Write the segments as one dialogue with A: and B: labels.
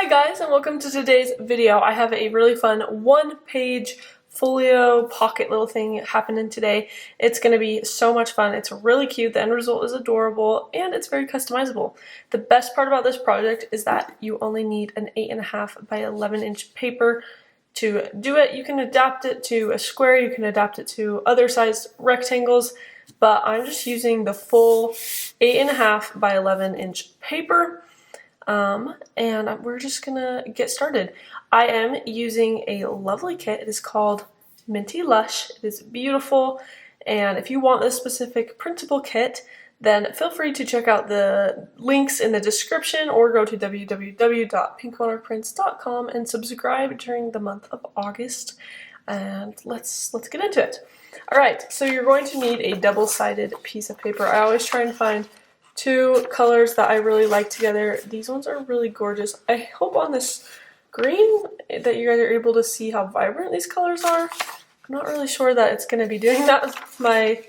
A: Hi guys, and welcome to today's video. I have a really fun one-page folio pocket little thing happening today. It's going to be so much fun. It's really cute. The end result is adorable and it's very customizable. The best part about this project is that you only need an 8.5 by 11 inch paper to do it. You can adapt it to a square, you can adapt it to other sized rectangles, but I'm just using the full 8.5 by 11 inch paper. And we're just gonna get started. I am using a lovely kit. It is called Minty Lush. It is beautiful, and if you want this specific printable kit, then feel free to check out the links in the description or go to www.pinkmonarchprints.com and subscribe during the month of August. And let's get into it. Alright, so you're going to need a double-sided piece of paper. I always try and find two colors that I really like together. These ones are really gorgeous. I hope on this green that you guys are able to see how vibrant these colors are. I'm not really sure that it's going to be doing that with my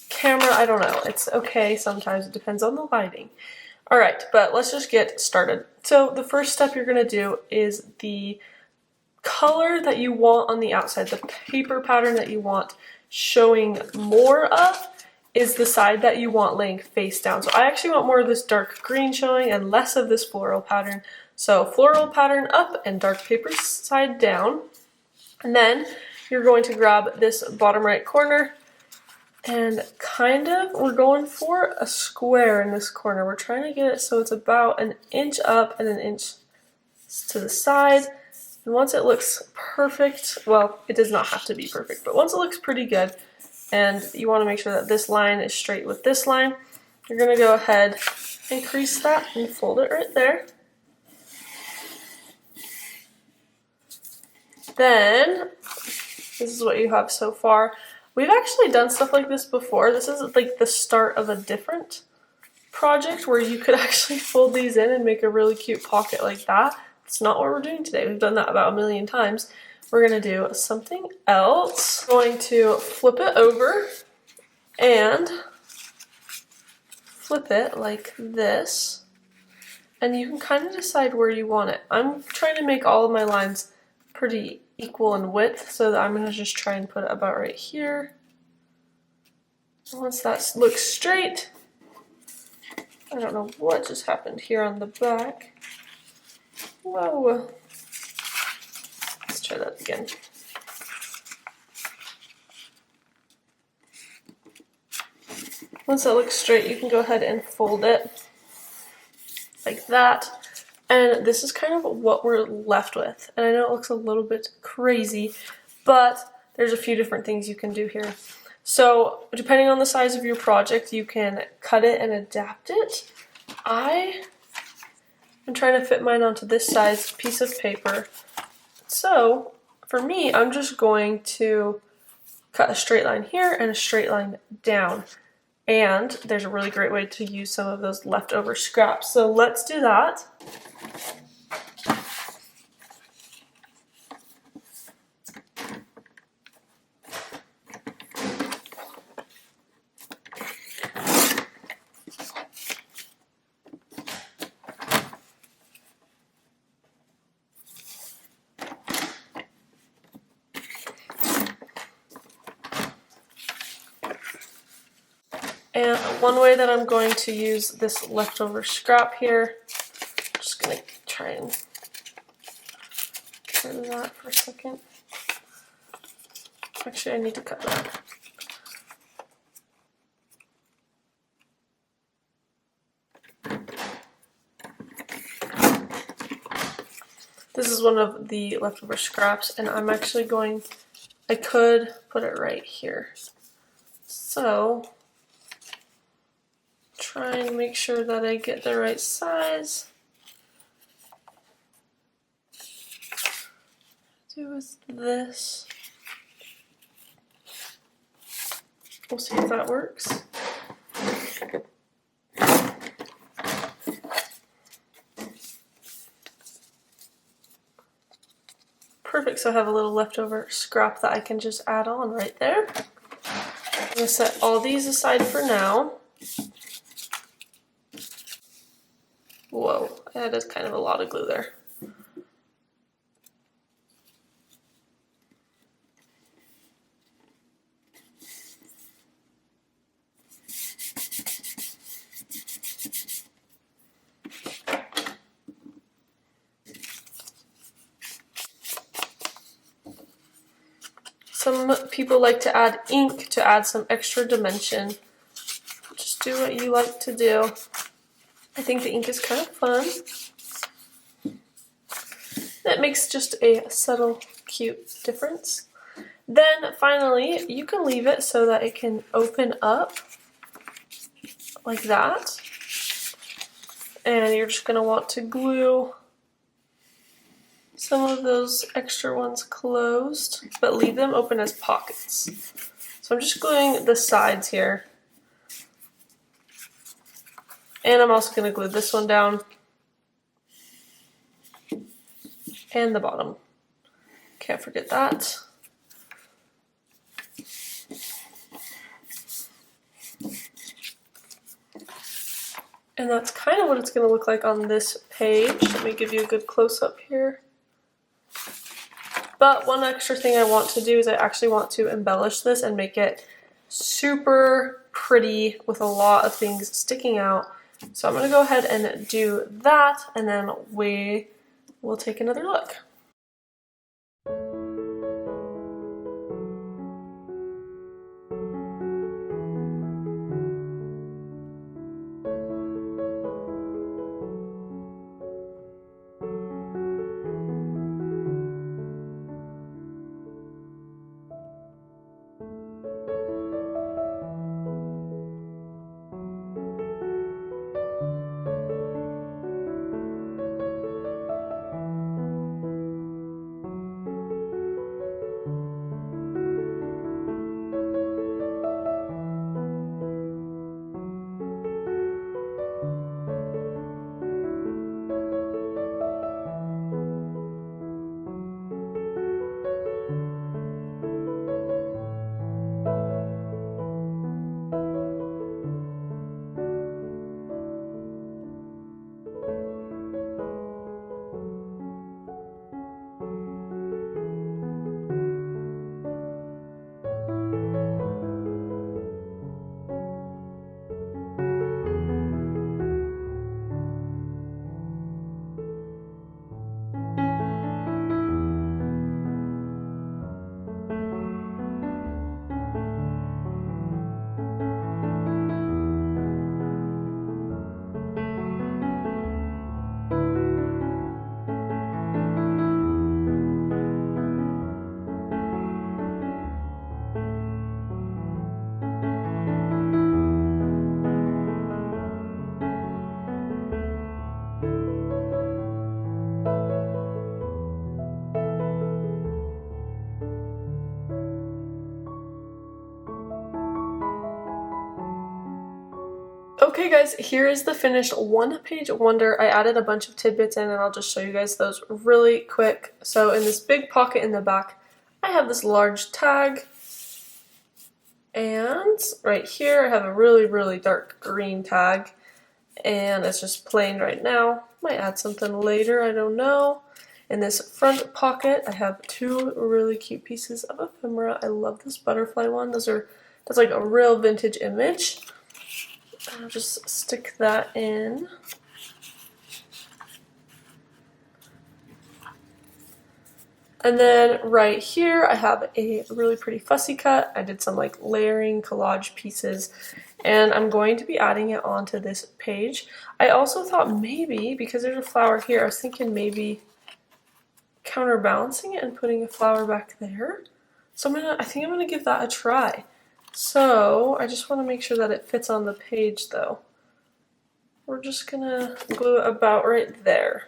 A: camera. I don't know. It's okay sometimes. It depends on the lighting. Alright, but let's just get started. So the first step you're going to do is the color that you want on the outside, the paper pattern that you want showing more of, is the side that you want laying face down. So I actually want more of this dark green showing and less of this floral pattern. So floral pattern up and dark paper side down. And then you're going to grab this bottom right corner and we're going for a square in this corner. We're trying to get it so it's about an inch up and an inch to the side. And once it looks perfect, well, it does not have to be perfect, but once it looks pretty good, and you want to make sure that this line is straight with this line, you're going to go ahead and crease that and fold it right there. Then, this is what you have so far. We've actually done stuff like this before. This is like the start of a different project where you could actually fold these in and make a really cute pocket like that. It's not what we're doing today. We've done that about a million times. We're going to do something else. I'm going to flip it over and flip it like this. And you can kind of decide where you want it. I'm trying to make all of my lines pretty equal in width, so that I'm going to just try and put it about right here. Once that looks straight, I don't know what just happened here on the back. Whoa. Let's try that again. Once that looks straight, you can go ahead and fold it like that. And this is kind of what we're left with. And I know it looks a little bit crazy, but there's a few different things you can do here. So depending on the size of your project, you can cut it and adapt it. I'm trying to fit mine onto this size piece of paper. So for me, I'm just going to cut a straight line here and a straight line down. And there's a really great way to use some of those leftover scraps. So let's do that. And one way that I'm going to use this leftover scrap here, I'm just going to try and get rid of that for a second. Actually, I need to cut that. This is one of the leftover scraps, and I'm actually I could put it right here. So try and make sure that I get the right size. Do with this. We'll see if that works. Perfect, so I have a little leftover scrap that I can just add on right there. I'm going to set all these aside for now. Whoa, that is kind of a lot of glue there. Some people like to add ink to add some extra dimension. Just do what you like to do. I think the ink is kind of fun. That makes just a subtle, cute difference. Then finally, you can leave it so that it can open up like that. And you're just going to want to glue some of those extra ones closed, but leave them open as pockets. So I'm just gluing the sides here. And I'm also going to glue this one down. And the bottom. Can't forget that. And that's kind of what it's going to look like on this page. Let me give you a good close-up here. But one extra thing I want to do is I actually want to embellish this and make it super pretty with a lot of things sticking out. So I'm going to go ahead and do that, and then we will take another look. Okay guys, here is the finished one-page wonder. I added a bunch of tidbits in and I'll just show you guys those really quick. So in this big pocket in the back, I have this large tag. And right here I have a really dark green tag. And it's just plain right now. Might add something later, I don't know. In this front pocket, I have two really cute pieces of ephemera. I love this butterfly one. That's like a real vintage image. I'll just stick that in. And then right here I have a really pretty fussy cut. I did some like layering collage pieces and I'm going to be adding it onto this page. I also thought maybe, because there's a flower here, I was thinking maybe counterbalancing it and putting a flower back there. So I think I'm gonna give that a try. So I just want to make sure that it fits on the page though. We're just gonna glue it about right there.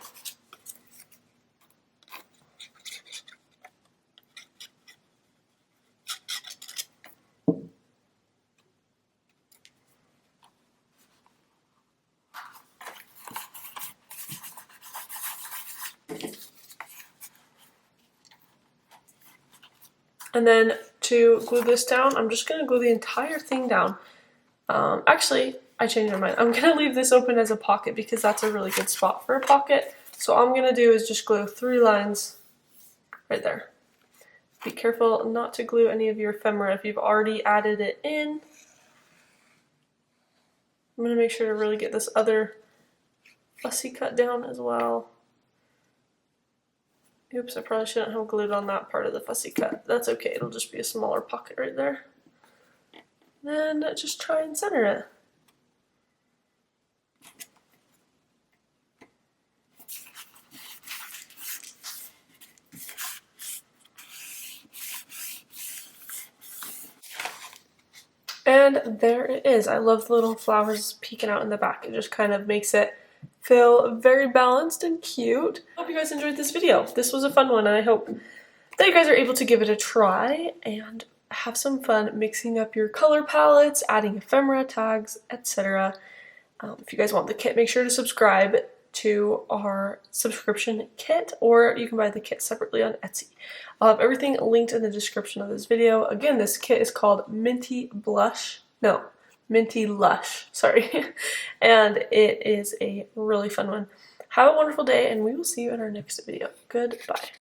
A: And then to glue this down, I'm just going to glue the entire thing down. Actually, I changed my mind. I'm going to leave this open as a pocket because that's a really good spot for a pocket. So all I'm going to do is just glue 3 lines right there. Be careful not to glue any of your ephemera if you've already added it in. I'm going to make sure to really get this other fussy cut down as well. Oops, I probably shouldn't have glued on that part of the fussy cut. That's okay, it'll just be a smaller pocket right there. Then just try and center it. And there it is. I love the little flowers peeking out in the back. It just kind of makes it feel very balanced and cute. I hope you guys enjoyed this video. This was a fun one, and I hope that you guys are able to give it a try and have some fun mixing up your color palettes, adding ephemera, tags, etc. If you guys want the kit, make sure to subscribe to our subscription kit, or you can buy the kit separately on Etsy. I'll have everything linked in the description of this video. Again, this kit is called Minty Lush, sorry. And it is a really fun one. Have a wonderful day, and we will see you in our next video. Goodbye.